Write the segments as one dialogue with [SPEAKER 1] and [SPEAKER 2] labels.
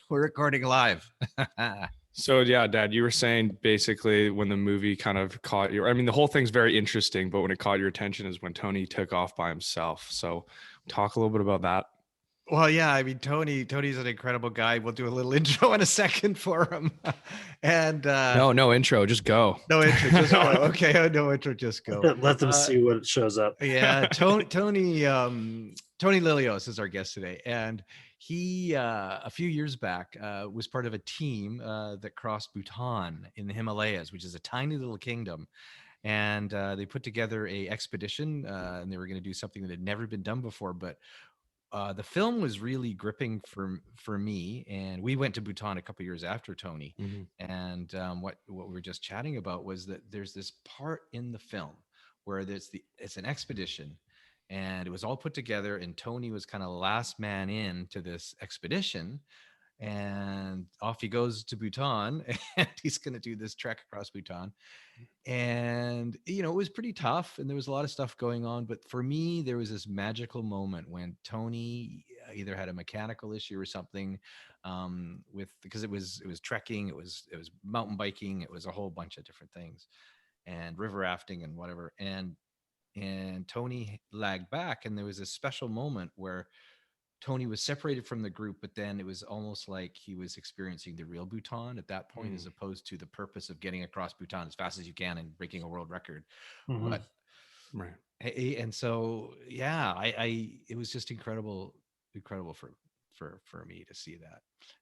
[SPEAKER 1] We're recording live.
[SPEAKER 2] So yeah, Dad, you were saying basically when the movie kind of caught your, I mean, the whole thing's very interesting, but when it caught your attention is when Tony took off by himself. So talk a little bit about that.
[SPEAKER 1] Well, yeah, I mean, Tony's an incredible guy. We'll do a little intro in a second for him. And
[SPEAKER 2] No intro, just go.
[SPEAKER 1] no intro, just go. Okay, no intro, just go.
[SPEAKER 3] Let them see what shows up.
[SPEAKER 1] Yeah, Tony Lillios is our guest today, and he a few years back was part of a team that crossed Bhutan in the Himalayas, which is a tiny little kingdom. And they put together a expedition, and they were going to do something that had never been done before. But the film was really gripping for me, and we went to Bhutan a couple of years after Tony.
[SPEAKER 2] Mm-hmm.
[SPEAKER 1] And what we were just chatting about was that there's this part in the film where it's an expedition, and it was all put together, and Tony was kind of last man in to this expedition, and off he goes to Bhutan, and he's going to do this trek across Bhutan. And it was pretty tough, and there was a lot of stuff going on, but for me there was this magical moment when Tony either had a mechanical issue or something, because it was trekking, it was mountain biking, it was a whole bunch of different things, and river rafting and whatever, and Tony lagged back, and there was a special moment where Tony was separated from the group, but then it was almost like he was experiencing the real Bhutan at that point, as opposed to the purpose of getting across Bhutan as fast as you can and breaking a world record.
[SPEAKER 3] Mm-hmm.
[SPEAKER 1] But and so it was just incredible for me to see that.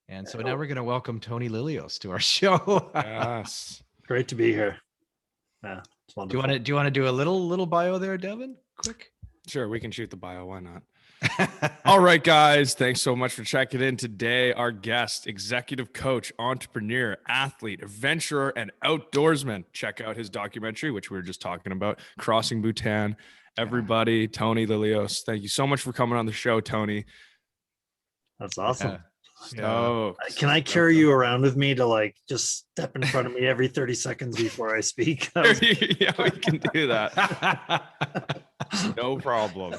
[SPEAKER 1] And so now we're going to welcome Tony Lillios to our show.
[SPEAKER 2] Yes,
[SPEAKER 3] great to be here. Yeah, it's wonderful.
[SPEAKER 1] Do you want to do a little bio there, Devin? Quick.
[SPEAKER 2] Sure, we can shoot the bio. Why not? All right, guys. Thanks so much for checking in today. Our guest, executive coach, entrepreneur, athlete, adventurer, and outdoorsman. Check out his documentary, which we were just talking about, Crossing Bhutan. Everybody, Tony Lillios. Thank you so much for coming on the show, Tony.
[SPEAKER 3] That's awesome.
[SPEAKER 2] Can
[SPEAKER 3] I carry you around with me to just step in front of me every 30 seconds before I speak?
[SPEAKER 2] Yeah, we can do that. No problem.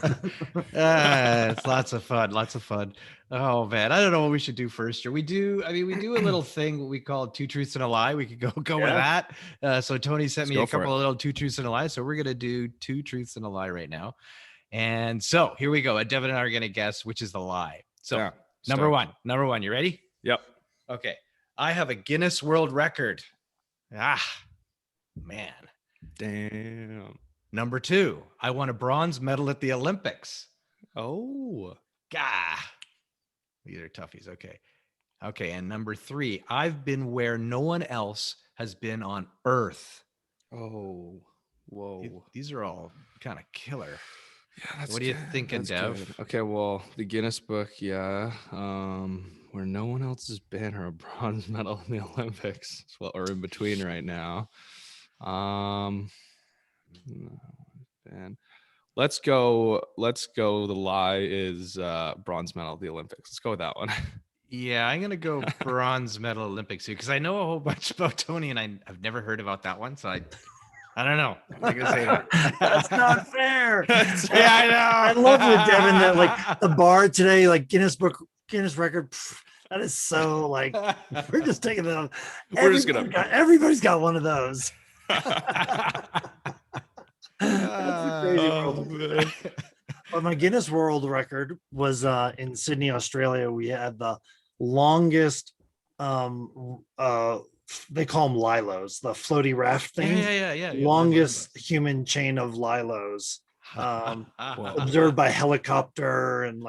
[SPEAKER 1] It's lots of fun. Oh man, I don't know what we should do first. We do a little thing what we call two truths and a lie. We could go with that. So Tony sent me a couple of little two truths and a lie. So we're gonna do two truths and a lie right now. And so here we go. Devin and I are gonna guess which is the lie. So number one, you ready?
[SPEAKER 2] Yep.
[SPEAKER 1] Okay. I have a Guinness World Record. Man.
[SPEAKER 2] Damn.
[SPEAKER 1] Number two, I won a bronze medal at the Olympics.
[SPEAKER 2] Oh.
[SPEAKER 1] Gah. These are toughies. Okay. And number three, I've been where no one else has been on Earth.
[SPEAKER 2] Oh. Whoa.
[SPEAKER 1] These are all kind of killer.
[SPEAKER 2] Yeah, that's
[SPEAKER 1] what are you thinking, Dev?
[SPEAKER 2] Good. Okay, well, the Guinness Book, where no one else has been, or a bronze medal in the Olympics. That's what we're in between right now. And let's go. The lie is bronze medal at the Olympics. Let's go with that one.
[SPEAKER 1] Yeah, I'm gonna go bronze medal Olympics here because I know a whole bunch about Tony, and I've never heard about that one, so I don't know. I'm gonna say that.
[SPEAKER 3] That's not fair.
[SPEAKER 1] Yeah, I know.
[SPEAKER 3] I love with Devin that the bar today, Guinness record. That is so we're just taking it on. Everybody's got one of those. That's a crazy world. But my Guinness World Record was in Sydney, Australia. We had the longest they call them lilos, the floaty raft thing.
[SPEAKER 1] Yeah.
[SPEAKER 3] Longest human chain of lilos. Observed by helicopter and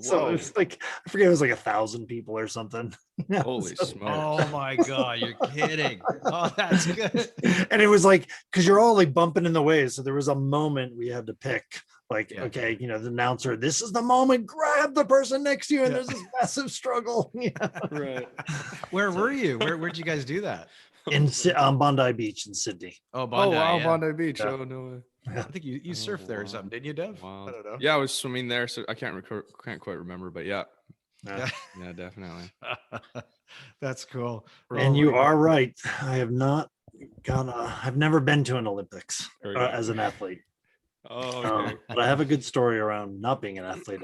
[SPEAKER 3] so it's I forget, it was 1,000 people or something.
[SPEAKER 2] Holy smokes.
[SPEAKER 1] Oh my god, you're kidding. Oh, that's good.
[SPEAKER 3] And it was because you're all bumping in the way, so there was a moment we had to pick okay, the announcer, this is the moment, grab the person next to you, and there's this massive struggle.
[SPEAKER 2] Right.
[SPEAKER 1] Where were you? Where'd you guys do that?
[SPEAKER 3] In Bondi Beach in Sydney.
[SPEAKER 1] Oh, Bondi.
[SPEAKER 2] Oh wow,
[SPEAKER 1] yeah.
[SPEAKER 2] Bondi Beach. Yeah. Oh no way.
[SPEAKER 1] I think you surfed there or something, didn't you, Dev?
[SPEAKER 2] Wow.
[SPEAKER 1] I don't know.
[SPEAKER 2] Yeah, I was swimming there, so I can't quite remember, but yeah, definitely.
[SPEAKER 1] That's cool.
[SPEAKER 3] And you are right. I have not I've never been to an Olympics as an athlete.
[SPEAKER 2] Oh, okay.
[SPEAKER 3] But I have a good story around not being an athlete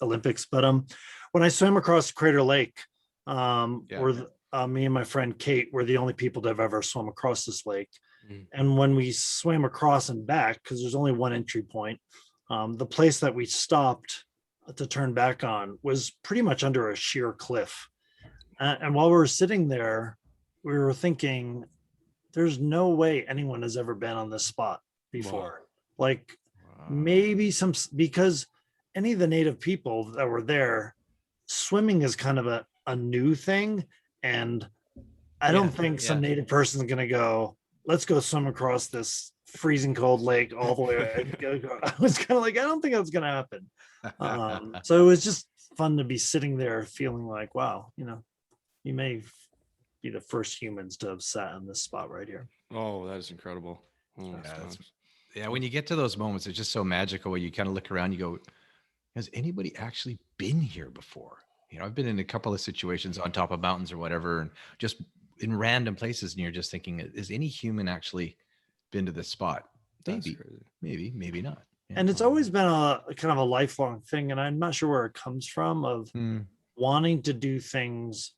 [SPEAKER 3] Olympics. But when I swam across Crater Lake,
[SPEAKER 1] Yeah.
[SPEAKER 3] me and my friend Kate were the only people that have ever swum across this lake.
[SPEAKER 2] Mm.
[SPEAKER 3] And when we swam across and back, because there's only one entry point, the place that we stopped to turn back on was pretty much under a sheer cliff. And while we were sitting there, we were thinking, there's no way anyone has ever been on this spot before. Like maybe because any of the native people that were there, swimming is kind of a new thing. And I don't think some native person is going to go, let's go swim across this freezing cold lake all the way. I was kind of like, I don't think that's going to happen. So it was just fun to be sitting there feeling like, wow, you may be the first humans to have sat in this spot right here.
[SPEAKER 2] Oh, that is incredible. Oh,
[SPEAKER 1] when you get to those moments, it's just so magical where you kind of look around, you go, has anybody actually been here before? I've been in a couple of situations on top of mountains or whatever, and just in random places, and you're just thinking, is any human actually been to this spot? Maybe not.
[SPEAKER 3] And it's always been a kind of a lifelong thing, and I'm not sure where it comes from, of wanting to do things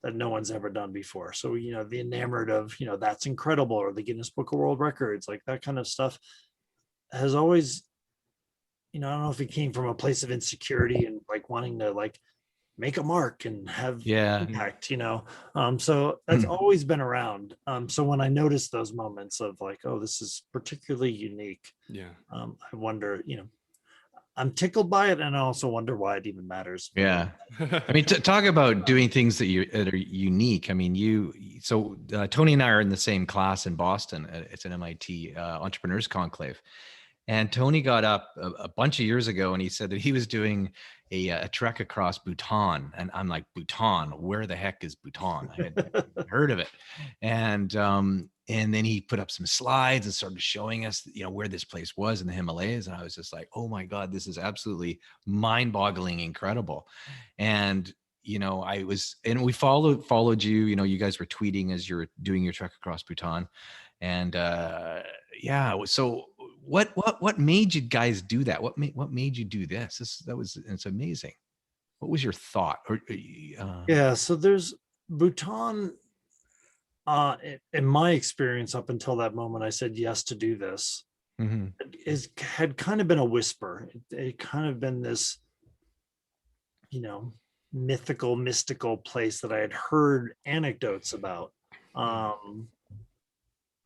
[SPEAKER 3] that no one's ever done before. So, the enamored of, that's incredible, or the Guinness Book of World Records, like that kind of stuff has always, I don't know if it came from a place of insecurity and like wanting to like make a mark and have impact, so that's always been around. So when I notice those moments of like, oh, this is particularly unique, I wonder, I'm tickled by it, and I also wonder why it even matters.
[SPEAKER 1] Yeah, I mean, talk about doing things that are unique. I mean, Tony and I are in the same class in Boston. It's an MIT Entrepreneurs Conclave, and Tony got up a bunch of years ago, and he said that he was doing a trek across Bhutan, and I'm like, Bhutan? Where the heck is Bhutan? I had heard of it, and then he put up some slides and started showing us, where this place was in the Himalayas. And I was just like, oh my God, this is absolutely mind-boggling, incredible. And, we followed you, you guys were tweeting as you're doing your trek across Bhutan. And so what made you guys do that? What made you do this? It's amazing. What was your thought?
[SPEAKER 3] So there's Bhutan. In my experience, up until that moment, I said yes to do this. Had kind of been a whisper. It kind of been this, mystical place that I had heard anecdotes about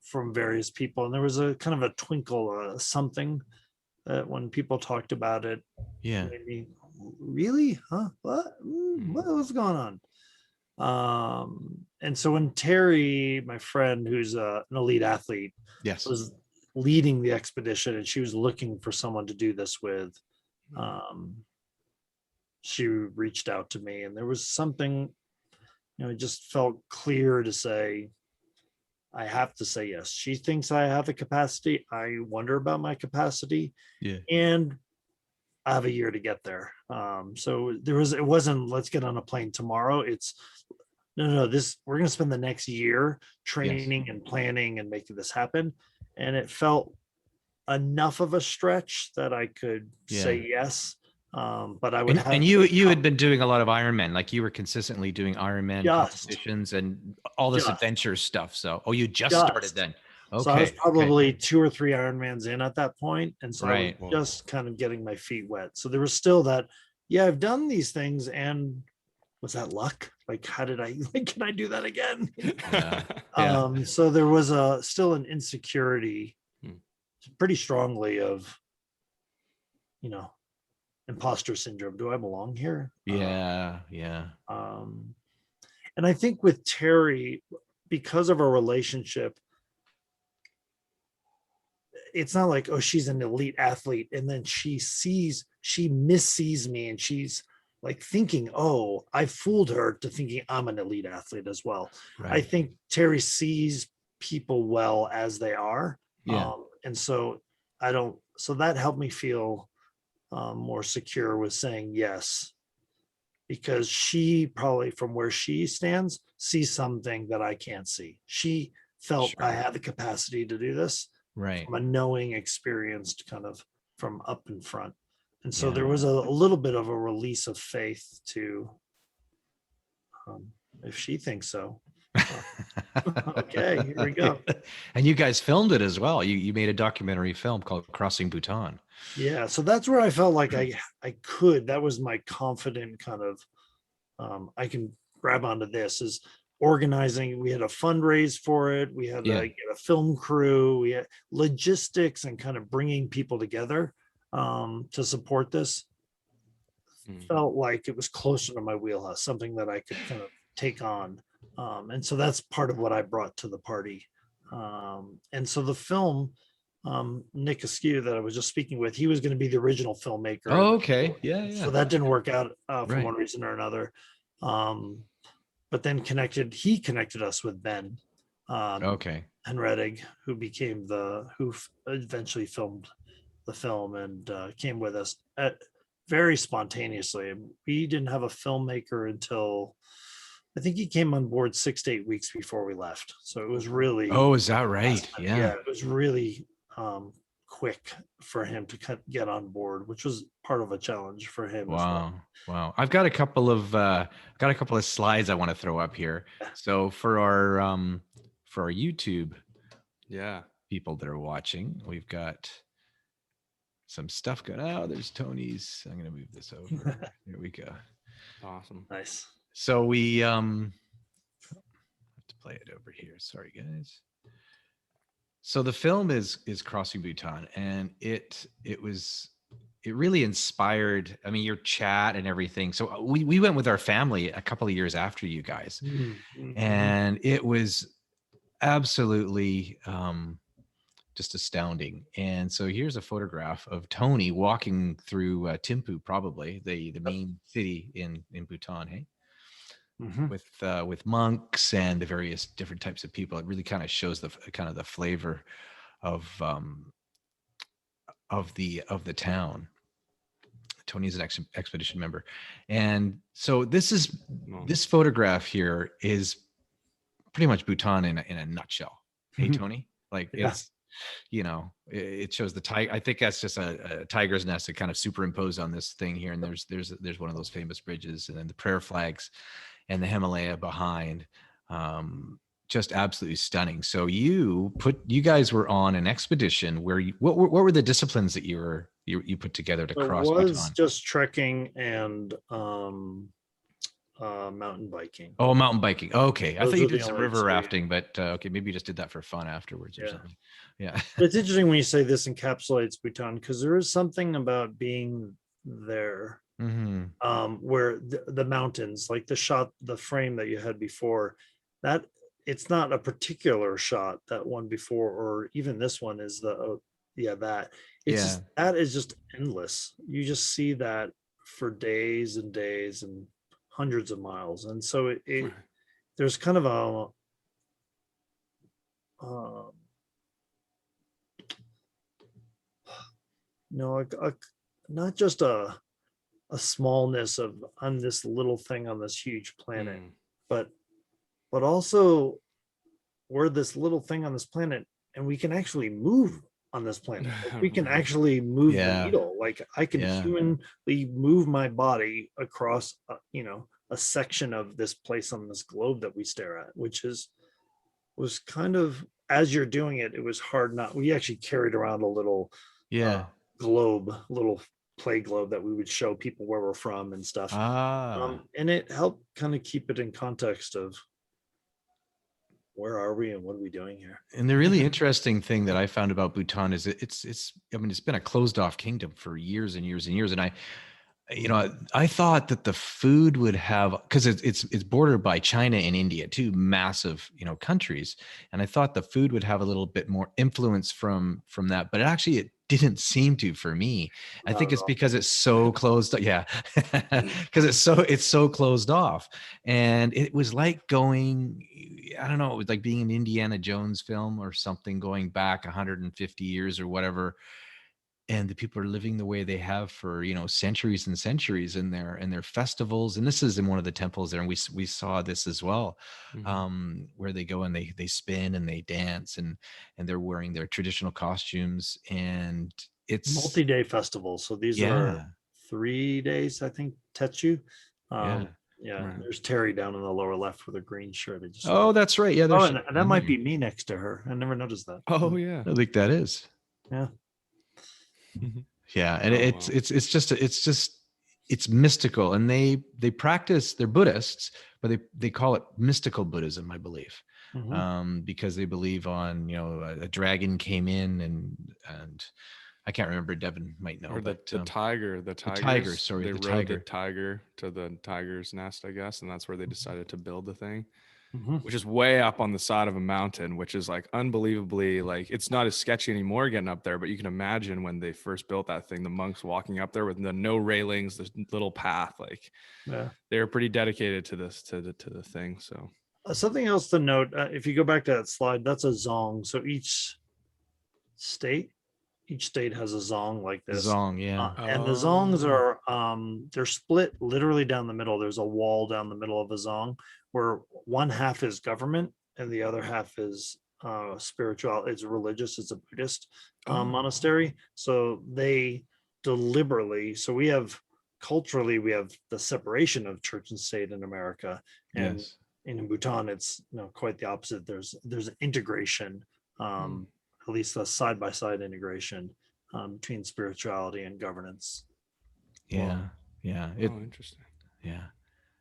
[SPEAKER 3] from various people, and there was a kind of a twinkle, something that when people talked about it, made me, really, huh? What was going on? And so when Terry, my friend, who's an elite athlete, was leading the expedition, and she was looking for someone to do this with, she reached out to me, and there was something, it just felt clear to say, I have to say yes. She thinks I have the capacity. I wonder about my capacity. And I have a year to get there. So it wasn't, let's get on a plane tomorrow. It's no, we're going to spend the next year training and planning and making this happen. And it felt enough of a stretch that I could say yes. But I would have.
[SPEAKER 1] And you had been doing a lot of Ironman, like you were consistently doing Ironman competitions and all this adventure stuff. So, you just started then. Okay.
[SPEAKER 3] So I was probably 2 or 3 Ironmans in at that point. And so I was just kind of getting my feet wet. So there was still that, I've done these things, and was that luck? Like, can I do that again? So there was still an insecurity pretty strongly of, imposter syndrome. Do I belong here?
[SPEAKER 1] And
[SPEAKER 3] I think with Terry, because of our relationship, it's not like, oh, she's an elite athlete, and then she missees me, and she's like thinking, oh, I fooled her to thinking I'm an elite athlete as well. I think Terry sees people well as they are. And so so that helped me feel more secure with saying yes, because she probably, from where she stands, sees something that I can't see. She felt I had the capacity to do this, from a knowing, experienced kind of from up in front. And so
[SPEAKER 1] Yeah.
[SPEAKER 3] there was a little bit of a release of faith to, if she thinks so. Okay, here we go.
[SPEAKER 1] And you guys filmed it as well. You made a documentary film called Crossing Bhutan.
[SPEAKER 3] Yeah, so that's where I felt like I could. That was my confident kind of, I can grab onto this, is organizing. We had a fundraise for it. We had
[SPEAKER 1] Yeah.
[SPEAKER 3] to get a film crew. We had logistics and kind of bringing people together to support this. Felt like it was closer to my wheelhouse, something that I could kind of take on. And so that's part of what I brought to the party. And so the film, Nick Askew that I was just speaking with, he was going to be the original filmmaker.
[SPEAKER 1] Oh, okay. Yeah,
[SPEAKER 3] So
[SPEAKER 1] yeah.
[SPEAKER 3] that didn't work out for
[SPEAKER 1] Right.
[SPEAKER 3] one reason or another. But then he connected us with Ben
[SPEAKER 1] Okay.
[SPEAKER 3] Henredig, who became eventually filmed the film and came with us very spontaneously. We didn't have a filmmaker until I think he came on board 6 to 8 weeks before we left. So it was really,
[SPEAKER 1] Oh, is that right? Yeah.
[SPEAKER 3] it was really quick for him to get on board, which was part of a challenge for him as well.
[SPEAKER 1] Wow. I've got a couple of slides I want to throw up here. So for our YouTube people that are watching, we've got some stuff going. Oh, there's Tony's. I'm going to move this over. Here we go.
[SPEAKER 2] Awesome.
[SPEAKER 3] Nice.
[SPEAKER 1] So we have to play it over here. Sorry, guys. So the film is Crossing Bhutan, and it really inspired, I mean, your chat and everything. So we went with our family a couple of years after you guys, and it was absolutely just astounding. And so here's a photograph of Tony walking through Thimphu, probably the main city in Bhutan, hey? With monks and the various different types of people. It really kind of shows the flavor of the town. Tony's an expedition member, and so this photograph here is pretty much Bhutan in a nutshell. Hey, Tony, like it's, it shows the tiger. I think that's just a tiger's nest that kind of superimposed on this thing here, and there's one of those famous bridges, and then the prayer flags and the Himalaya behind. Just absolutely stunning. So you guys were on an expedition where what were the disciplines that you put together to cross Bhutan?
[SPEAKER 3] It was just trekking and mountain biking.
[SPEAKER 1] Oh, mountain biking. Okay. I thought you did some river rafting, but okay, maybe you just did that for fun afterwards or something. Yeah.
[SPEAKER 3] It's interesting when you say this encapsulates Bhutan, because there is something about being there. Where the mountains, like the frame that you had before, that it's not a particular shot, that one before, or even this one is that is just endless. You just see that for days and days and hundreds of miles. And so there's kind of not just a smallness of on this little thing on this huge planet, but also we're this little thing on this planet, and we can actually move on this planet. Like, we can actually move the needle. Like, I can humanly move my body across a section of this place on this globe that we stare at, which was kind of, as you're doing it, it was hard not. We actually carried around a little little play globe that we would show people where we're from and stuff. And it helped kind of keep it in context of where are we and what are we doing here.
[SPEAKER 1] And the really interesting thing that I found about Bhutan is it's been a closed off kingdom for years and years and years. And I thought that the food would have, because it's bordered by China and India, two massive countries, and I thought the food would have a little bit more influence from that, but it didn't seem to for me. I think it's because it's so closed. Because it's so closed off, and it was like going, I don't know, it was like being an Indiana Jones film or something, going back 150 years or whatever. And the people are living the way they have for centuries and centuries in their festivals. And this is in one of the temples there, and we saw this as well, where they go and they spin and they dance and they're wearing their traditional costumes, and it's
[SPEAKER 3] multi-day festival. So these are
[SPEAKER 1] yeah,
[SPEAKER 3] 3 days, I think, Tetsu.
[SPEAKER 1] yeah.
[SPEAKER 3] Yeah,
[SPEAKER 2] Right.
[SPEAKER 3] there's Terry down in the lower left with a green shirt. I just
[SPEAKER 1] Oh, that's right. Yeah,
[SPEAKER 3] oh,
[SPEAKER 1] there's
[SPEAKER 3] and that might be me next to her. I never noticed that.
[SPEAKER 2] Oh yeah.
[SPEAKER 1] I think that is.
[SPEAKER 3] Yeah.
[SPEAKER 1] Yeah, and
[SPEAKER 2] Oh,
[SPEAKER 1] it's
[SPEAKER 2] wow.
[SPEAKER 1] it's mystical, and they practice. They're Buddhists, but they call it mystical Buddhism, I believe,
[SPEAKER 3] Mhm.
[SPEAKER 1] because they believe on a dragon came in and I can't remember. Devin might know,
[SPEAKER 2] Or the
[SPEAKER 1] but
[SPEAKER 2] the tiger, the
[SPEAKER 1] the tiger.
[SPEAKER 2] tigers,
[SPEAKER 1] Sorry,
[SPEAKER 2] they
[SPEAKER 1] the
[SPEAKER 2] rode the
[SPEAKER 1] tiger.
[SPEAKER 2] tiger to the tiger's nest, I guess, and that's where they decided to build the thing,
[SPEAKER 3] Mhm.
[SPEAKER 2] which is way up on the side of a mountain, which is like unbelievably, like, it's not as sketchy anymore getting up there, but you can imagine when they first built that thing, the monks walking up there with the no railings, the little path, like
[SPEAKER 3] Yeah.
[SPEAKER 2] they were pretty dedicated to this to the thing. So
[SPEAKER 3] Something else to note, if you go back to that slide, that's a zong. So state, each state has a zong like this.
[SPEAKER 1] Zong, yeah.
[SPEAKER 3] And the zongs
[SPEAKER 2] oh,
[SPEAKER 3] are they're split literally down the middle. There's a wall down the middle of a zong where one half is government and the other half is spiritual. It's religious. It's a Buddhist
[SPEAKER 2] Oh.
[SPEAKER 3] monastery. So they deliberately. So we have culturally we have the separation of church and state in America, and
[SPEAKER 1] Yes.
[SPEAKER 3] in Bhutan it's quite the opposite. There's an integration,
[SPEAKER 2] Hmm.
[SPEAKER 3] at least a side by side integration between spirituality and governance.
[SPEAKER 1] Yeah.
[SPEAKER 2] Wow.
[SPEAKER 1] Yeah.
[SPEAKER 2] Oh, interesting.
[SPEAKER 1] Yeah.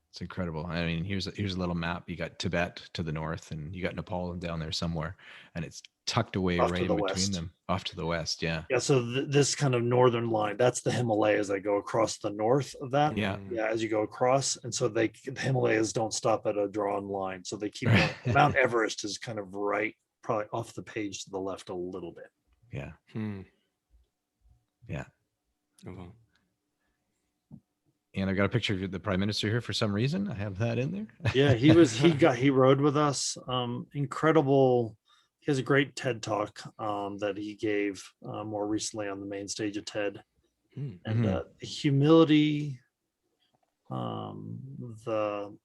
[SPEAKER 1] It's incredible. I mean, here's a little map. You got Tibet to the north, and you got Nepal down there somewhere, and it's tucked away
[SPEAKER 3] Off
[SPEAKER 1] right
[SPEAKER 3] to
[SPEAKER 1] in
[SPEAKER 3] the
[SPEAKER 1] between
[SPEAKER 3] west.
[SPEAKER 1] them, off to the west. Yeah.
[SPEAKER 3] Yeah, so this kind of northern line, that's the Himalayas that go across the north of that.
[SPEAKER 1] Yeah.
[SPEAKER 2] Mm.
[SPEAKER 3] Yeah, as you go across. And so the Himalayas don't stop at a drawn line. So they keep going. Mount Everest is kind of right, probably off the page to the left a little bit.
[SPEAKER 1] Yeah.
[SPEAKER 2] Hmm.
[SPEAKER 1] Yeah.
[SPEAKER 2] Oh, wow.
[SPEAKER 1] And I've got a picture of the prime minister here for some reason. I have that in there.
[SPEAKER 3] Yeah, he rode with us. Incredible. He has a great TED talk that he gave more recently on the main stage of TED.
[SPEAKER 2] Hmm.
[SPEAKER 3] And
[SPEAKER 1] Mhm.
[SPEAKER 3] the humility, um, the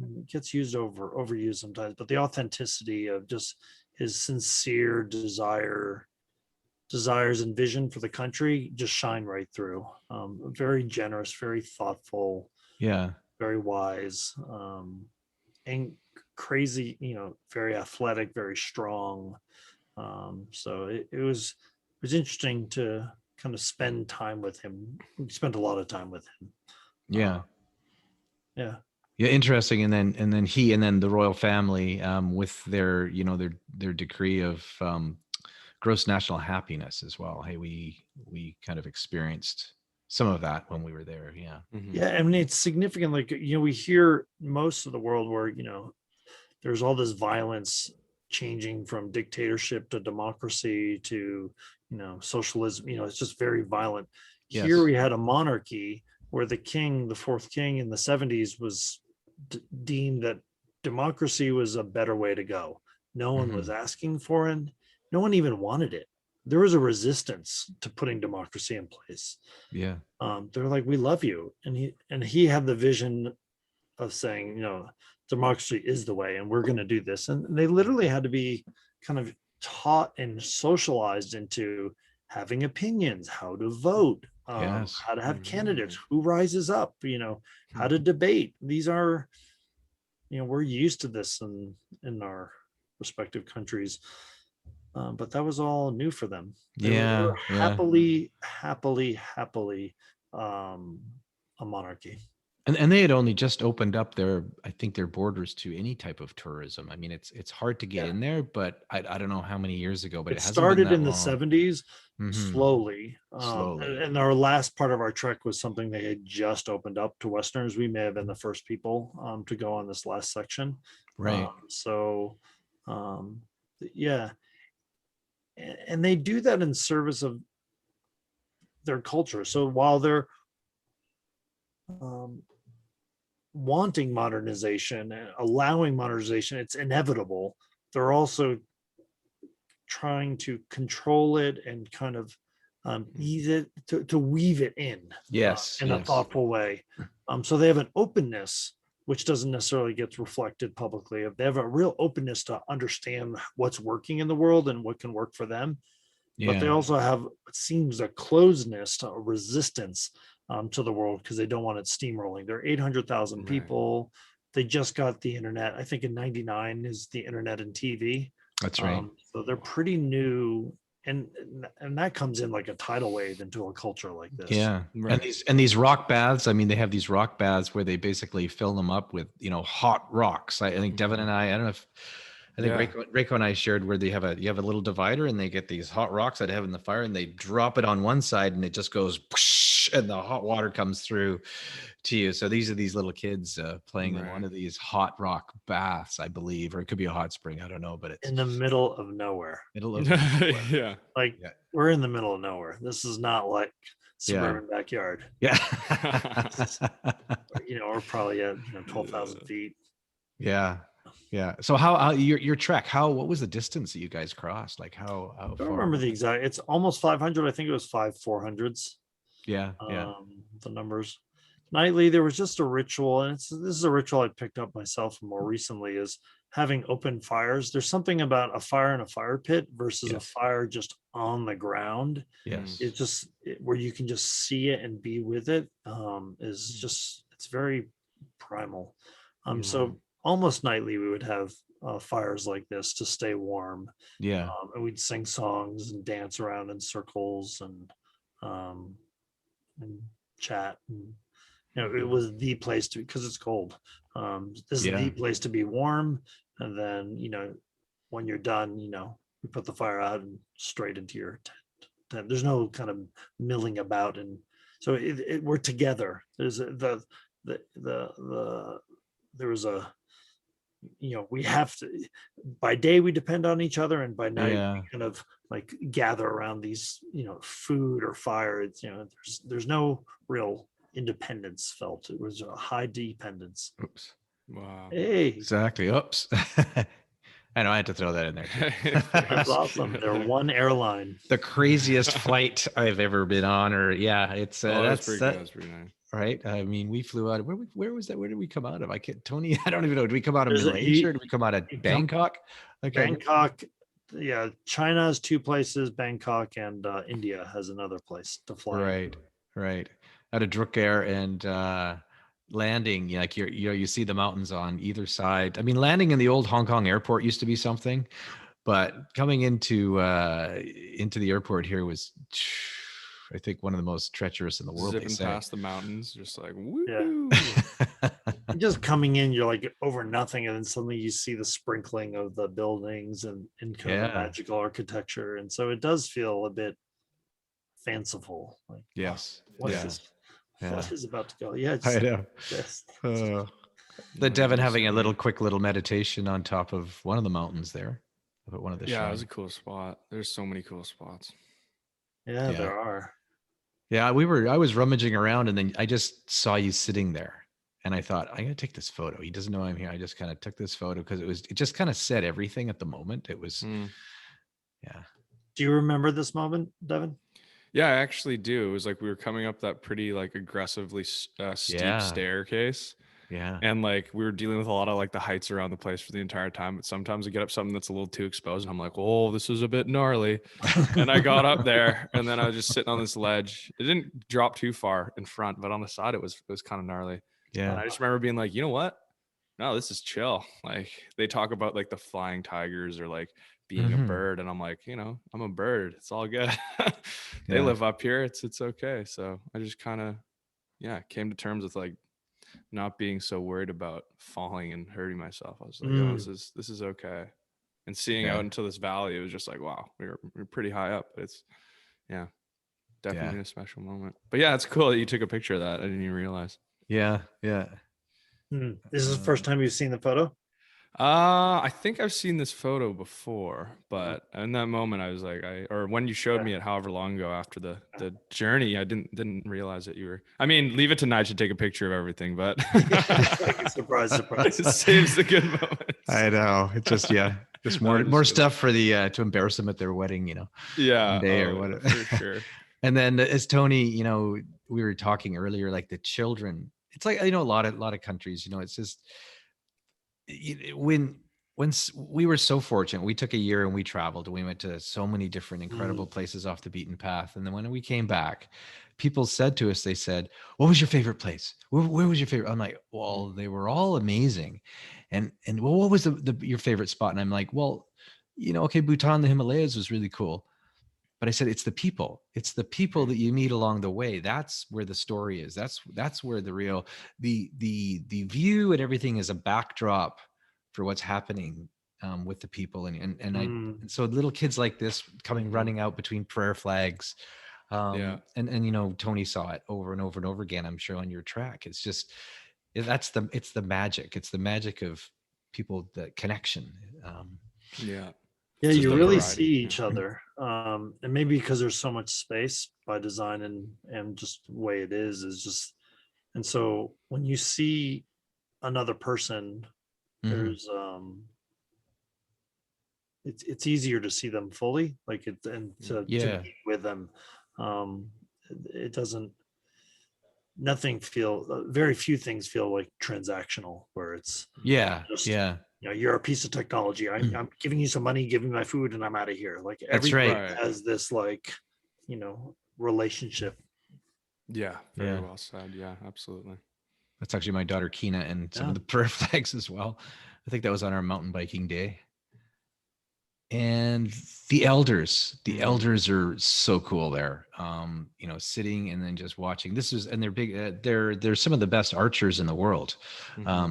[SPEAKER 3] it gets overused sometimes, but the authenticity of just his sincere desires and vision for the country just shine right through. Very generous, very thoughtful,
[SPEAKER 1] Yeah.
[SPEAKER 3] very wise, and crazy, very athletic, very strong. So it was interesting to kind of spend time with him. We spent a lot of time with him.
[SPEAKER 1] Yeah.
[SPEAKER 3] Yeah.
[SPEAKER 1] Yeah. Interesting. And then the royal family, with their, their decree of gross national happiness as well. Hey, we kind of experienced some of that when we were there. Yeah.
[SPEAKER 2] Mhm.
[SPEAKER 3] Yeah. I mean, it's significant. Like, we hear most of the world where, there's all this violence changing from dictatorship to democracy to, socialism. It's just very violent. Here
[SPEAKER 1] Yes.
[SPEAKER 3] we had a monarchy where the king, the fourth king in the 70s, was deemed that democracy was a better way to go. No one was
[SPEAKER 1] Mhm.
[SPEAKER 3] asking for it. No one even wanted it. There was a resistance to putting democracy in place.
[SPEAKER 1] Yeah.
[SPEAKER 3] They're like, "We love you," and he had the vision of saying, democracy is the way, and we're going to do this. And they literally had to be kind of taught and socialized into having opinions, how to vote,
[SPEAKER 1] Yes.
[SPEAKER 3] how to have candidates,
[SPEAKER 2] Mm.
[SPEAKER 3] who rises up, how to debate. These are, we're used to this in our respective countries. But that was all new for them. They were
[SPEAKER 1] Yeah. Yeah.
[SPEAKER 3] happily um, a monarchy.
[SPEAKER 1] And they had only just opened up I think their borders to any type of tourism. I mean, it's hard to get
[SPEAKER 3] Yeah.
[SPEAKER 1] in there, but I don't know how many years ago, but it
[SPEAKER 3] It
[SPEAKER 1] hasn't been
[SPEAKER 3] started
[SPEAKER 1] that
[SPEAKER 3] in the
[SPEAKER 1] long.
[SPEAKER 3] 70s,
[SPEAKER 1] Hmm.
[SPEAKER 3] slowly.
[SPEAKER 1] Slowly.
[SPEAKER 3] And our last part of our trek was something they had just opened up to Westerners. We may have been the first people to go on this last section.
[SPEAKER 1] Right.
[SPEAKER 3] So, yeah. And they do that in service of their culture. So while they're um, wanting modernization and allowing modernization, it's inevitable. They're also trying to control it and kind of ease it to weave it
[SPEAKER 1] Yes.
[SPEAKER 3] in a
[SPEAKER 1] Yes.
[SPEAKER 3] thoughtful way. So they have an openness which doesn't necessarily get reflected publicly. They have a real openness to understand what's working in the world and what can work for them. but they also have what seems a closedness, a resistance to the world because they don't want it steamrolling. There are 800,000 people. They just got the internet. I think in '99 is the internet and TV.
[SPEAKER 1] That's right.
[SPEAKER 3] So they're pretty new, and that comes in like a tidal wave into a culture like this.
[SPEAKER 1] Yeah.
[SPEAKER 2] Right.
[SPEAKER 1] And these rock baths, I mean, they have these rock baths where they basically fill them up with, hot rocks. I think Devin and I don't know if I think Reiko and I shared where you have a little divider and they get these hot rocks that have in the fire and they drop it on one side and it just goes whoosh, and the hot water comes through to you. So these are these little kids playing in one of these hot rock baths, I believe, or it could be a hot spring. I don't know, but it's
[SPEAKER 3] in the middle of nowhere.
[SPEAKER 2] Yeah.
[SPEAKER 3] Like we're in the middle of nowhere. This is not like suburban backyard.
[SPEAKER 1] Yeah.
[SPEAKER 3] We're probably at 12,000 feet.
[SPEAKER 1] Yeah. Yeah. So how your trek? What was the distance that you guys crossed? Like how
[SPEAKER 3] I don't remember the exact. It's almost 500. I think it was 400s.
[SPEAKER 1] Yeah.
[SPEAKER 3] The numbers. Nightly, there was just a ritual, and this is a ritual I picked up myself more recently, is having open fires. There's something about a fire in a fire pit versus a fire just on the ground.
[SPEAKER 1] Yes.
[SPEAKER 3] It's just where you can just see it and be with it. Is just, it's very primal. So almost nightly we would have fires like this to stay warm.
[SPEAKER 1] Yeah.
[SPEAKER 3] And we'd sing songs and dance around in circles and chat. And it was the place to, because it's cold. This is the place to be warm. And then, when you're done, we put the fire out and straight into your tent. There's no kind of milling about. And so we're together. There's there was a, we have to, by day we depend on each other, and by night we kind of like gather around these, food or fire. It's, there's no real independence felt. It was a high dependence.
[SPEAKER 1] Oops.
[SPEAKER 2] Wow.
[SPEAKER 3] Hey.
[SPEAKER 1] Exactly. Oops. I know I had to throw that in there too.
[SPEAKER 3] That's awesome. They're one airline.
[SPEAKER 1] The craziest flight I've ever been on, or it's
[SPEAKER 2] that's pretty good. That's pretty nice.
[SPEAKER 1] Right. I mean, we flew out. Where was that? Where did we come out of? Tony, I don't even know. Did we come out of Malaysia or did we come out of Bangkok?
[SPEAKER 3] Bangkok. Yeah. China has two places, Bangkok, and India has another place to fly.
[SPEAKER 1] Right. Out of Druk Air, and landing, like you see the mountains on either side. I mean, landing in the old Hong Kong airport used to be something, but coming into the airport here was, I think, one of the most treacherous in the world.
[SPEAKER 2] Zipping past the mountains, just like woo.
[SPEAKER 3] Yeah. Just coming in, you're like over nothing, and then suddenly you see the sprinkling of the buildings and kind of magical architecture, and so it does feel a bit fanciful. Like,
[SPEAKER 1] yes,
[SPEAKER 3] what is about to go? Yeah,
[SPEAKER 1] I know. The Devin having a quick little meditation on top of one of the mountains there, about one of the
[SPEAKER 2] it was a cool spot. There's so many cool spots.
[SPEAKER 3] Yeah, there are.
[SPEAKER 1] Yeah, I was rummaging around, and then I just saw you sitting there, and I thought, I'm gonna take this photo. He doesn't know I'm here. I just kind of took this photo because it just kind of said everything at the moment. It was,
[SPEAKER 3] Do you remember this moment, Devin?
[SPEAKER 2] Yeah, I actually do. It was like we were coming up that pretty like aggressively steep staircase.
[SPEAKER 1] Yeah.
[SPEAKER 2] And like we were dealing with a lot of like the heights around the place for the entire time. But sometimes I get up something that's a little too exposed and I'm like, oh, this is a bit gnarly. And I got up there and then I was just sitting on this ledge. It didn't drop too far in front, but on the side it was kind of gnarly.
[SPEAKER 1] Yeah.
[SPEAKER 2] And I just remember being like, you know what? No, this is chill. Like they talk about like the flying tigers or like being a bird. And I'm like, I'm a bird. It's all good. They live up here. It's okay. So I just kind of, came to terms with like not being so worried about falling and hurting myself. I was like, oh, this is okay. And seeing out into this valley, it was just like, wow, we're pretty high up. It's definitely a special moment. But it's cool that you took a picture of that. I didn't even realize.
[SPEAKER 1] Yeah.
[SPEAKER 3] This is the first time you've seen the photo?
[SPEAKER 2] I think I've seen this photo before, but in that moment I was like, or when you showed me it however long ago after the journey, I didn't realize that you were, I mean, leave it to Nige to take a picture of everything, but
[SPEAKER 3] surprise.
[SPEAKER 2] It saves the good moments.
[SPEAKER 1] I know. It's just, just more stuff for the, to embarrass them at their wedding, day or whatever.
[SPEAKER 2] For sure.
[SPEAKER 1] And then as Tony, we were talking earlier, like the children, it's like, a lot of countries, it's just, when we were so fortunate, we took a year and we traveled. We went to so many different incredible places off the beaten path. And then when we came back, people said to us, they said, "What was your favorite place? Where was your favorite?" I'm like, "Well, they were all amazing." And well, what was your favorite spot? And I'm like, "Well, okay, Bhutan, the Himalayas was really cool." But I said, it's the people. It's the people that you meet along the way. That's where the story is. That's where the real the view and everything is a backdrop for what's happening with the people. And so little kids like this coming running out between prayer flags. And Tony saw it over and over and over again, I'm sure, on your track. It's just it's the magic. It's the magic of people, the connection.
[SPEAKER 3] Yeah,
[SPEAKER 2] It's just
[SPEAKER 3] you
[SPEAKER 2] the
[SPEAKER 3] really
[SPEAKER 2] variety.
[SPEAKER 3] see each other. And maybe because there's so much space by design and just the way it is just, and so when you see another person, there's it's easier to see them fully, like it, and to be with them. It doesn't, very few things feel like transactional, where it's just, you're a piece of technology. I'm giving you some money, giving my food, and I'm out of here. Like everything has this like, relationship.
[SPEAKER 2] Yeah, very well said. Yeah, absolutely.
[SPEAKER 1] That's actually my daughter Kina and some of the prayer flags as well. I think that was on our mountain biking day. And the elders are so cool there. Sitting and then just watching. And they're big. They're some of the best archers in the world.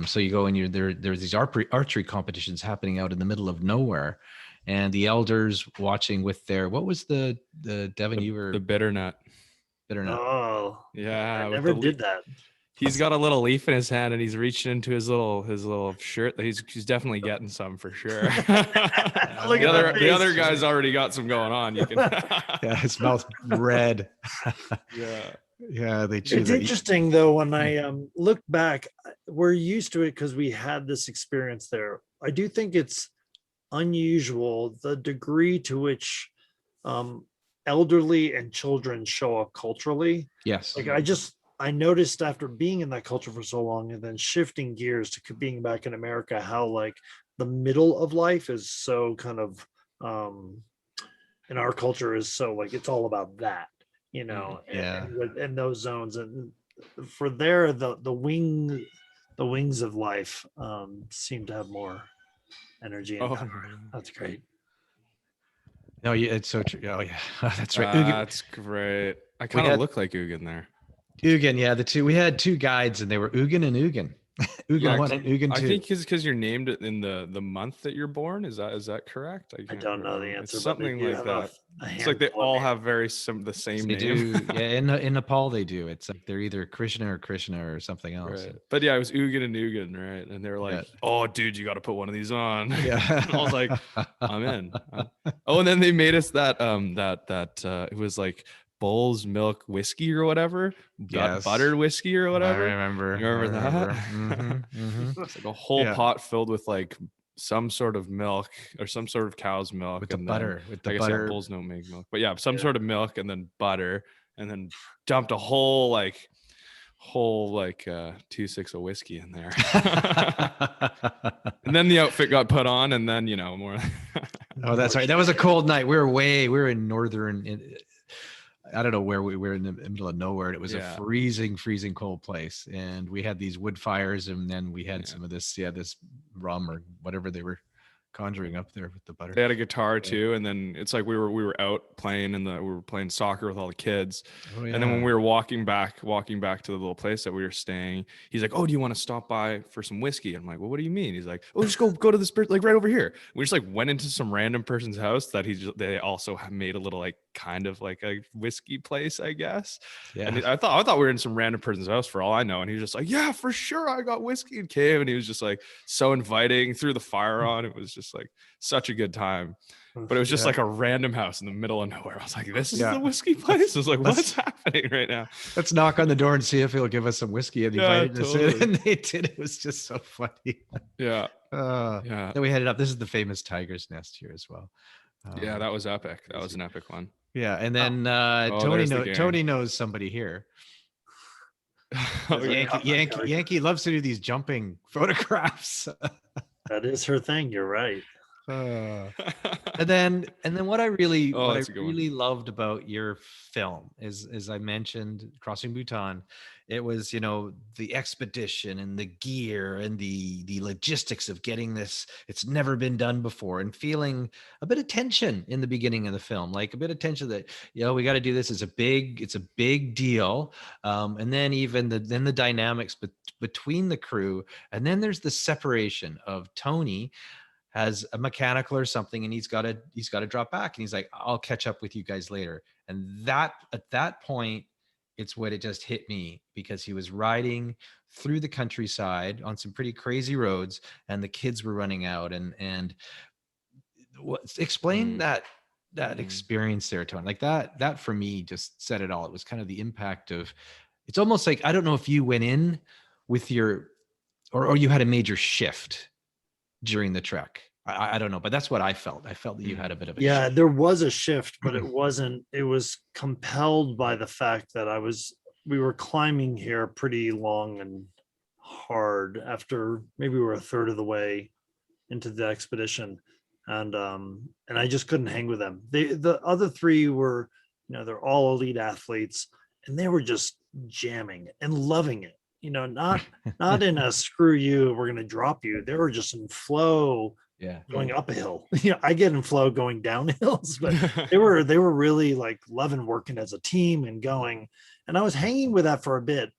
[SPEAKER 1] So you go and there's these archery competitions happening out in the middle of nowhere, and the elders watching with their, what was the Devin, you were
[SPEAKER 2] the bitter nut.
[SPEAKER 3] Oh
[SPEAKER 2] yeah,
[SPEAKER 3] I never did that.
[SPEAKER 2] He's got a little leaf in his hand and he's reaching into his little shirt that he's definitely getting some for sure. The other guy's already got some going on. You can
[SPEAKER 1] his mouth red. They chew.
[SPEAKER 3] It's interesting though, when I look back, we're used to it because we had this experience there. I do think it's unusual the degree to which elderly and children show up culturally.
[SPEAKER 1] Yes.
[SPEAKER 3] Like I noticed after being in that culture for so long and then shifting gears to being back in America, how like the middle of life is so kind of in our culture is so like, it's all about that, and those zones. And for there, the wings of life seem to have more energy. And that's great.
[SPEAKER 1] No, it's so true. Oh yeah, that's right.
[SPEAKER 2] That's great. I kind of look like Ugin there.
[SPEAKER 1] Ugin, we had two guides, and they were Ugin and Ugin. Ugin 1 and Ugin 2.
[SPEAKER 2] I think because you're named in the month that you're born. Is that correct?
[SPEAKER 3] I don't know the answer.
[SPEAKER 2] It's something like that. It's like they all have the same
[SPEAKER 1] they
[SPEAKER 2] name.
[SPEAKER 1] Do. Yeah, in Nepal they do. It's like they're either Krishna or something else.
[SPEAKER 2] Right. But yeah, it was Ugin and Ugin, right? And they were like, "Oh, dude, you got to put one of these on."
[SPEAKER 1] Yeah.
[SPEAKER 2] I was like, "I'm in." And then they made us that it was like Bull's milk whiskey or whatever, buttered whiskey or whatever.
[SPEAKER 1] I remember.
[SPEAKER 2] You remember that?
[SPEAKER 1] Mm-hmm.
[SPEAKER 2] It's like a whole pot filled with like some sort of milk or some sort of cow's milk
[SPEAKER 1] with the butter.
[SPEAKER 2] Bulls don't make milk, but some sort of milk and then butter, and then dumped a whole 2.6 of whiskey in there. And then the outfit got put on, and then more.
[SPEAKER 1] Oh, that's right. That was a cold night. We were in northern. I don't know where we were, in the middle of nowhere. And it was a freezing cold place. And we had these wood fires, and then we had some of this rum or whatever they were conjuring up there with the butter.
[SPEAKER 2] They had a guitar too. And then it's like we were out playing we were playing soccer with all the kids. Oh, yeah. And then when we were walking back to the little place that we were staying, he's like, "Oh, do you want to stop by for some whiskey?" I'm like, "Well, what do you mean?" He's like, "Oh, just go to this like right over here." We just like went into some random person's house that they also made a little like kind of like a whiskey place, I guess. Yeah. And I thought we were in some random person's house for all I know. And he was just like, "Yeah, for sure, I got whiskey," and came, and he was just like so inviting, threw the fire on. It was just like such a good time. But it was just like a random house in the middle of nowhere. I was like, "This is the whiskey place?" I was like, "What's happening right now?"
[SPEAKER 1] Let's knock on the door and see if he'll give us some whiskey. And invited us in, and they did. It was just so funny. Then we headed up. This is the famous Tiger's Nest here as well.
[SPEAKER 2] That was epic. That was an epic one.
[SPEAKER 1] Yeah, and then Tony knows somebody here. Yankee loves to do these jumping photographs.
[SPEAKER 3] That is her thing. You're right.
[SPEAKER 1] Uh, and then what I really
[SPEAKER 2] Oh,
[SPEAKER 1] what I
[SPEAKER 2] that's a good one.
[SPEAKER 1] really loved about your film is, as I mentioned, Crossing Bhutan, it was, the expedition and the gear and the logistics of getting this. It's never been done before, and feeling a bit of tension in the beginning of the film, like a bit of tension that, we got to do this. It's a big deal. And then even the dynamics between the crew, and then there's the separation of Tony has a mechanical or something, and he's got to drop back, and he's like, I'll catch up with you guys later. And that, at that point, it's what it just hit me, because he was riding through the countryside on some pretty crazy roads, and the kids were running out, and explain that experience there, Tony. Like that for me just said it all. It was kind of the impact of, it's almost like, I don't know if you went in with your, or you had a major shift during the trek. I don't know, but that's what I felt. I felt that you had a bit of a
[SPEAKER 3] Yeah,
[SPEAKER 1] shift.
[SPEAKER 3] there was a shift, but it was compelled by the fact that we were climbing here pretty long and hard after maybe we were a third of the way into the expedition. And I just couldn't hang with them. The other three were, they're all elite athletes, and they were just jamming and loving it. Not in a screw you, we're gonna drop you. They were just in flow,
[SPEAKER 1] Yeah.
[SPEAKER 3] going up a hill. I get in flow going down hills, but they were really like loving working as a team and going. And I was hanging with that for a bit,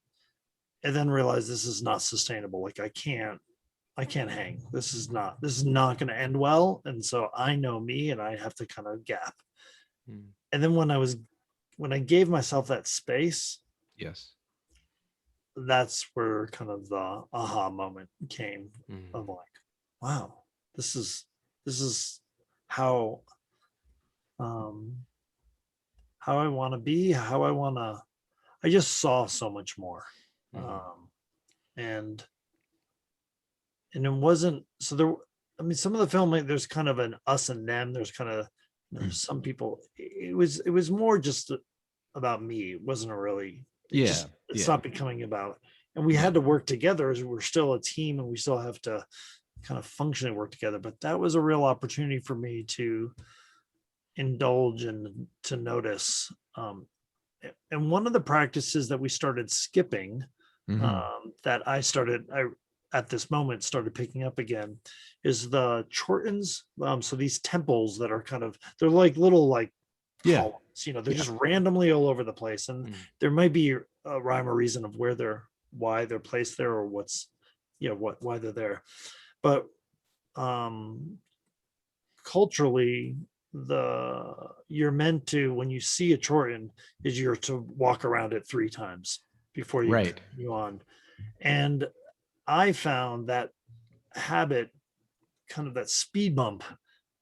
[SPEAKER 3] and then realized this is not sustainable. Like I can't hang. This is not going to end well. And so I know me, and I have to kind of gap. And then when I gave myself that space,
[SPEAKER 1] Yes.
[SPEAKER 3] that's where kind of the aha moment came of like, wow, this is how how I want to be, I just saw so much more. And it wasn't, so there, I mean, some of the film, like, there's kind of an us and them, there's kind of, there's some people, it was more just about me. It wasn't really,
[SPEAKER 1] Yeah.
[SPEAKER 3] It's
[SPEAKER 1] Yeah.
[SPEAKER 3] not becoming about, and we had to work together as we're still a team, and we still have to kind of function and work together. But that was a real opportunity for me to indulge and to notice. And one of the practices that we started skipping, that I at this moment started picking up again, is the chortens. So these temples that are kind of, they're like little like
[SPEAKER 1] Yeah.
[SPEAKER 3] columns, they're just randomly all over the place, and there might be a rhyme or reason of why they're placed there, or why they're there. But culturally, you're meant to, when you see a chorten, is you're to walk around it 3 times before you
[SPEAKER 1] Right.
[SPEAKER 3] continue on. And I found that habit, kind of that speed bump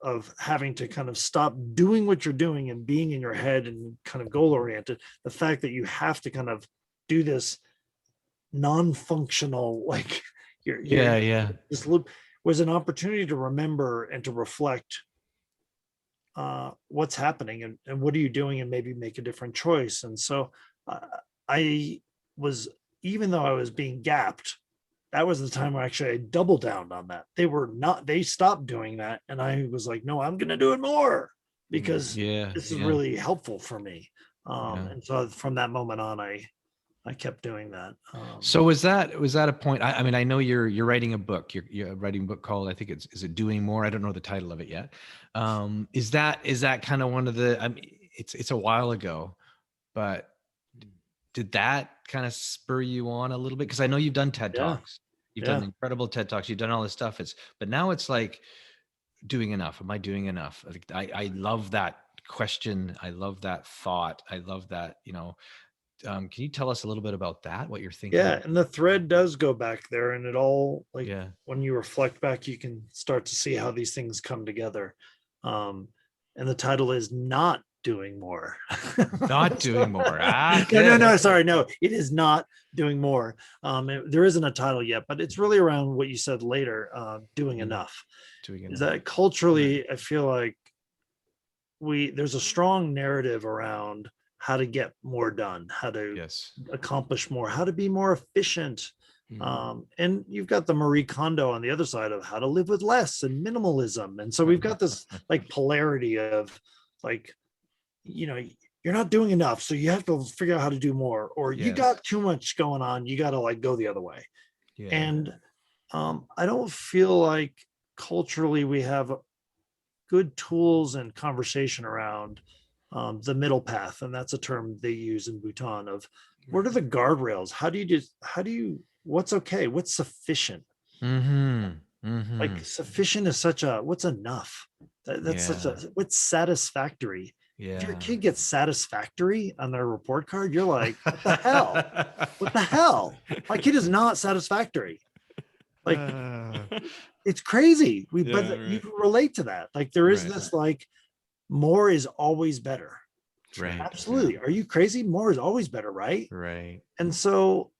[SPEAKER 3] of having to kind of stop doing what you're doing and being in your head and kind of goal oriented, the fact that you have to kind of do this non-functional, like
[SPEAKER 1] Yeah.
[SPEAKER 3] this loop, was an opportunity to remember and to reflect what's happening, and what are you doing, and maybe make a different choice. And so I was, even though I was being gapped, that was the time where actually I doubled down on that. They stopped doing that. And I was like, no, I'm going to do it more, because
[SPEAKER 1] Yeah.
[SPEAKER 3] this is
[SPEAKER 1] Yeah.
[SPEAKER 3] really helpful for me. And so from that moment on, I kept doing that.
[SPEAKER 1] So was that a point? I mean, I know you're writing a book. You're writing a book called, I think is it Doing More? I don't know the title of it yet. Is that kind of one of the? I mean, it's a while ago, but did that kind of spur you on a little bit? Because I know you've done TED
[SPEAKER 3] Yeah.
[SPEAKER 1] Talks. You've
[SPEAKER 3] Yeah.
[SPEAKER 1] done incredible TED Talks. You've done all this stuff. But now it's like, doing enough? Am I doing enough? I love that question. I love that thought. I love that. Can you tell us a little bit about that? What you're thinking?
[SPEAKER 3] Yeah. And the thread does go back there, and it all, like,
[SPEAKER 1] Yeah.
[SPEAKER 3] when you reflect back, you can start to see how these things come together. And the title is Not Doing More.
[SPEAKER 1] Not doing more.
[SPEAKER 3] No, sorry, no, it is not doing more. There isn't a title yet, but it's really around what you said later, doing enough.
[SPEAKER 1] Doing
[SPEAKER 3] Is
[SPEAKER 1] enough.
[SPEAKER 3] that culturally, I feel like there's a strong narrative around how to get more done, how to
[SPEAKER 1] Yes.
[SPEAKER 3] accomplish more, how to be more efficient, And you've got the Marie Kondo on the other side of how to live with less and minimalism. And so we've got this like polarity of like, you're not doing enough, so you have to figure out how to do more, or you got too much going on, you got to like go the other way. And I don't feel like culturally we have good tools and conversation around the middle path, and that's a term they use in Bhutan of what are the guardrails, what's okay, what's sufficient. Like sufficient is such a, what's enough, that's such a, what's satisfactory. If your kid gets satisfactory on their report card, you're like, what the hell? What the hell? My kid is not satisfactory. Like, it's crazy. You can relate to that. Like, there is this like, more is always better.
[SPEAKER 1] Right.
[SPEAKER 3] Absolutely. Are you crazy? More is always better, right?
[SPEAKER 1] Right.
[SPEAKER 3] And so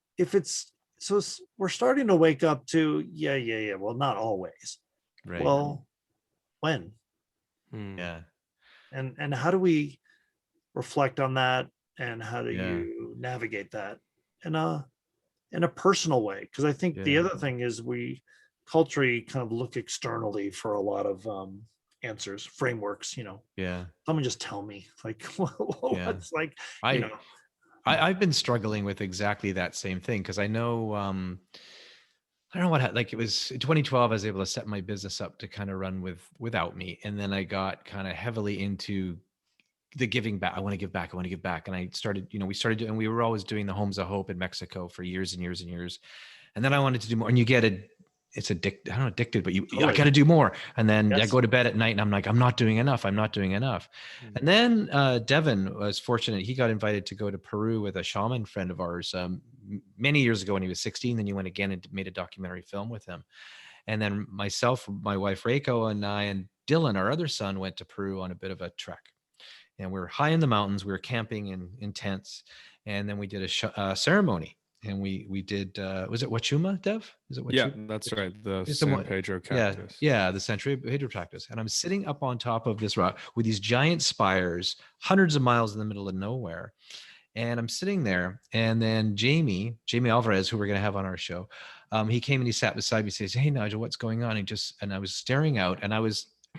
[SPEAKER 3] we're starting to wake up to, well, not always.
[SPEAKER 1] Right.
[SPEAKER 3] Well, when?
[SPEAKER 1] Yeah.
[SPEAKER 3] And how do we reflect on that, and how do you navigate that in a personal way? Because I think the other thing is we culturally kind of look externally for a lot of answers, frameworks. Someone just tell me like what's like.
[SPEAKER 1] I've been struggling with exactly that same thing, because I know I don't know what, like it was 2012, I was able to set my business up to kind of run without me. And then I got kind of heavily into the giving back. I want to give back. And I started, we were always doing the Homes of Hope in Mexico for years and years and years. And then I wanted to do more, and you get it's addicted. I don't know, addicted, but I got to do more. And then I go to bed at night and I'm like, I'm not doing enough. And then Devin was fortunate. He got invited to go to Peru with a shaman friend of ours many years ago when he was 16. Then he went again and made a documentary film with him. And then myself, my wife, Reiko, and I, and Dylan, our other son, went to Peru on a bit of a trek. And we were high in the mountains. We were camping in tents. And then we did a ceremony. And we did, was it Wachuma, Dev? Is it Wachuma?
[SPEAKER 2] Yeah, that's right. The San Pedro cactus.
[SPEAKER 1] Yeah, the San Pedro cactus. And I'm sitting up on top of this rock with these giant spires, hundreds of miles in the middle of nowhere. And I'm sitting there. And then Jamie Alvarez, who we're going to have on our show, he came and he sat beside me and says, "Hey, Nigel, what's going on?" And I was staring out, and I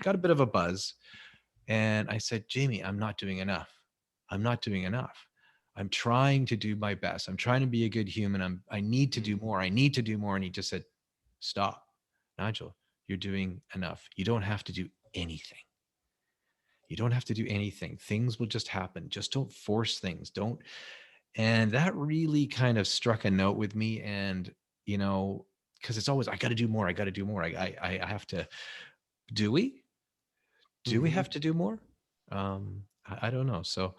[SPEAKER 1] got a bit of a buzz. And I said, "Jamie, I'm not doing enough. I'm trying to do my best. I'm trying to be a good human. I need to do more. And he just said, "Stop, Nigel, you're doing enough. You don't have to do anything. Things will just happen. Just don't force things. Don't." And that really kind of struck a note with me. And, because it's always, I got to do more. I have to, do we have to do more? I don't know. So,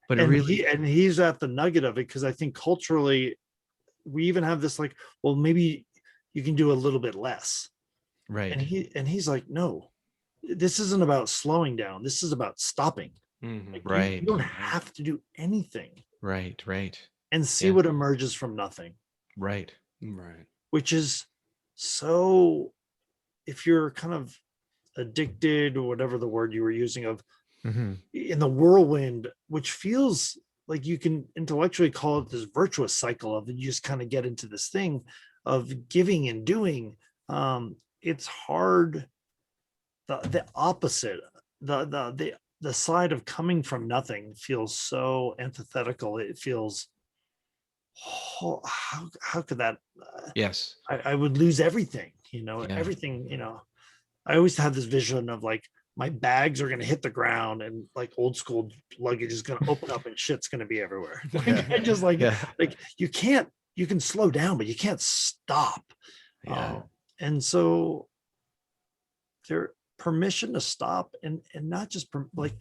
[SPEAKER 1] but
[SPEAKER 3] he's at the nugget of it, because I think culturally we even have this like, well, maybe you can do a little bit less,
[SPEAKER 1] right?
[SPEAKER 3] And he's like, no, this isn't about slowing down, this is about stopping. Like,
[SPEAKER 1] right.
[SPEAKER 3] You don't have to do anything,
[SPEAKER 1] right
[SPEAKER 3] and see what emerges from nothing,
[SPEAKER 1] right
[SPEAKER 3] which is, so if you're kind of addicted, or whatever the word you were using, of in the whirlwind, which feels like you can intellectually call it this virtuous cycle of, you just kind of get into this thing of giving and doing. It's hard. The opposite, the side of coming from nothing feels so antithetical. It feels, how could that?
[SPEAKER 1] Yes.
[SPEAKER 3] I would lose everything. Everything. I always have this vision of like, my bags are going to hit the ground, and like old school luggage is going to open up and shit's going to be everywhere. I just like you can slow down, but you can't stop. And so there, permission to stop, and not just like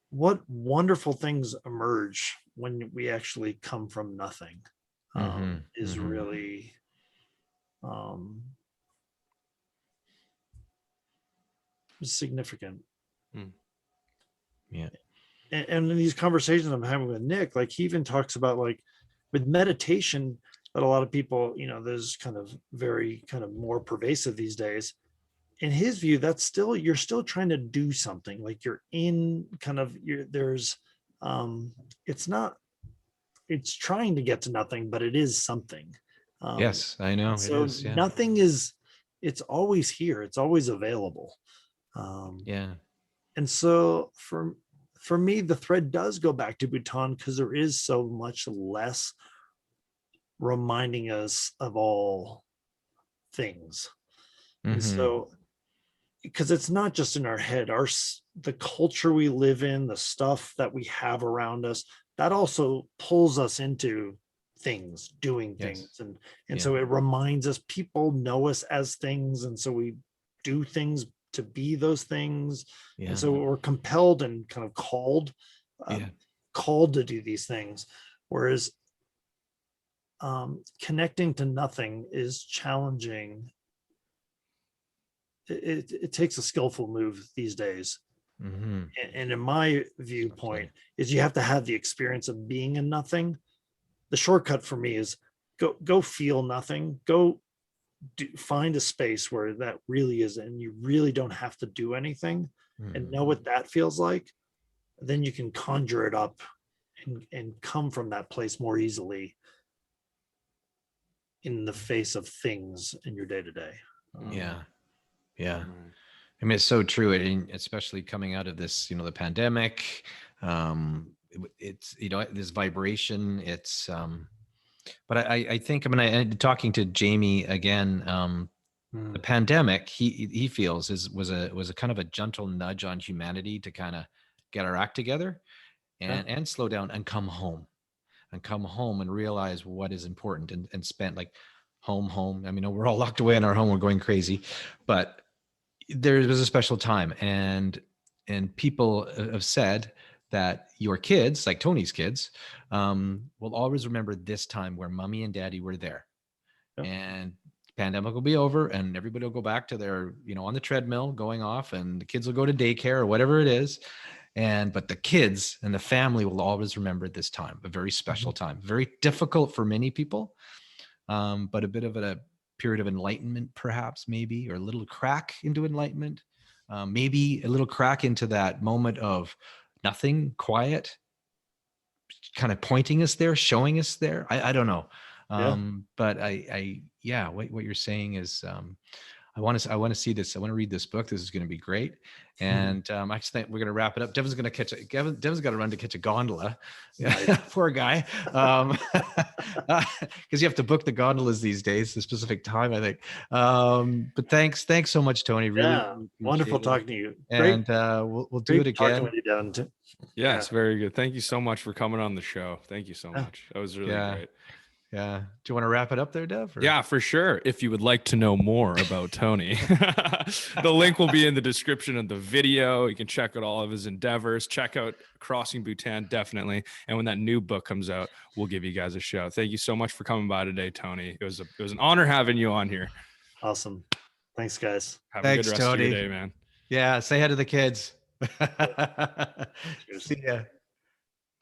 [SPEAKER 3] what wonderful things emerge when we actually come from nothing, is really, significant.
[SPEAKER 1] Yeah.
[SPEAKER 3] And in these conversations I'm having with Nick, like he even talks about like with meditation, that a lot of people, there's kind of very kind of more pervasive these days. In his view, that's still, you're still trying to do something, like you're in kind of, there's it's not, it's trying to get to nothing, but it is something.
[SPEAKER 1] Yes, I know
[SPEAKER 3] And
[SPEAKER 1] it
[SPEAKER 3] so
[SPEAKER 1] is. Yeah.
[SPEAKER 3] nothing is, it's always here. It's always available. Um,
[SPEAKER 1] Yeah.
[SPEAKER 3] and so for me, the thread does go back to Bhutan because there is so much less reminding us of all things. And
[SPEAKER 1] Hmm.
[SPEAKER 3] so, because it's not just in our head, the culture we live in, the stuff that we have around us, that also pulls us into things, doing
[SPEAKER 1] Yes.
[SPEAKER 3] things. And
[SPEAKER 1] Yeah.
[SPEAKER 3] so it reminds us, people know us as things, and so we do things to be those things. And
[SPEAKER 1] Yeah.
[SPEAKER 3] so we're compelled and kind of
[SPEAKER 1] Yeah.
[SPEAKER 3] called to do these things. Whereas connecting to nothing is challenging. It takes a skillful move these days.
[SPEAKER 1] Hmm.
[SPEAKER 3] And in my viewpoint is you have to have the experience of being in nothing. The shortcut for me is go feel nothing, go find a space where that really is, and you really don't have to do anything, and know what that feels like. Then you can conjure it up and come from that place more easily in the face of things in your day to day.
[SPEAKER 1] Yeah. Yeah.
[SPEAKER 2] Right.
[SPEAKER 1] I mean, it's so true. And especially coming out of this, the pandemic, it's, this vibration, it's, but I think, I mean, talking to Jamie again, the pandemic, he feels was a kind of a gentle nudge on humanity to kind of get our act together and slow down and come home and realize what is important and spend like home. I mean, we're all locked away in our home. We're going crazy, but there was a special time, and people have said that your kids, like Tony's kids, will always remember this time where mommy and daddy were there.
[SPEAKER 3] Yep.
[SPEAKER 1] And pandemic will be over and everybody will go back to their, on the treadmill going off, and the kids will go to daycare or whatever it is. But the kids and the family will always remember this time, a very special time, very difficult for many people, but a bit of a period of enlightenment, perhaps, maybe, or a little crack into enlightenment, maybe a little crack into that moment of nothing, quiet, kind of pointing us there, showing us there. I don't know.
[SPEAKER 3] Yeah.
[SPEAKER 1] But yeah, what you're saying is, I want to see this. I want to read this book. This is going to be great. And I just think we're going to wrap it up. Devin's going to Devin's got to run to catch a gondola.
[SPEAKER 3] Nice.
[SPEAKER 1] Poor guy. Because you have to book the gondolas these days, the specific time, I think. But thanks so much, Tony. Really,
[SPEAKER 3] Yeah.
[SPEAKER 1] really
[SPEAKER 3] Wonderful
[SPEAKER 1] appreciate it.
[SPEAKER 3] talking to you.
[SPEAKER 1] And we'll do it
[SPEAKER 3] Talking
[SPEAKER 1] again.
[SPEAKER 3] with you, Devin, too.
[SPEAKER 2] Yes, very good. Thank you so much for coming on the show. Thank you so much. That was really great.
[SPEAKER 1] Yeah. Do you want to wrap it up there, Dev? Or?
[SPEAKER 2] Yeah, for sure. If you would like to know more about Tony, the link will be in the description of the video. You can check out all of his endeavors. Check out Crossing Bhutan, definitely. And when that new book comes out, we'll give you guys a show. Thank you so much for coming by today, Tony. It was an honor having you on here.
[SPEAKER 3] Awesome. Thanks, guys.
[SPEAKER 2] Have a good rest of your day, man.
[SPEAKER 1] Yeah. Say hi to the kids.
[SPEAKER 3] Cheers.
[SPEAKER 1] See ya.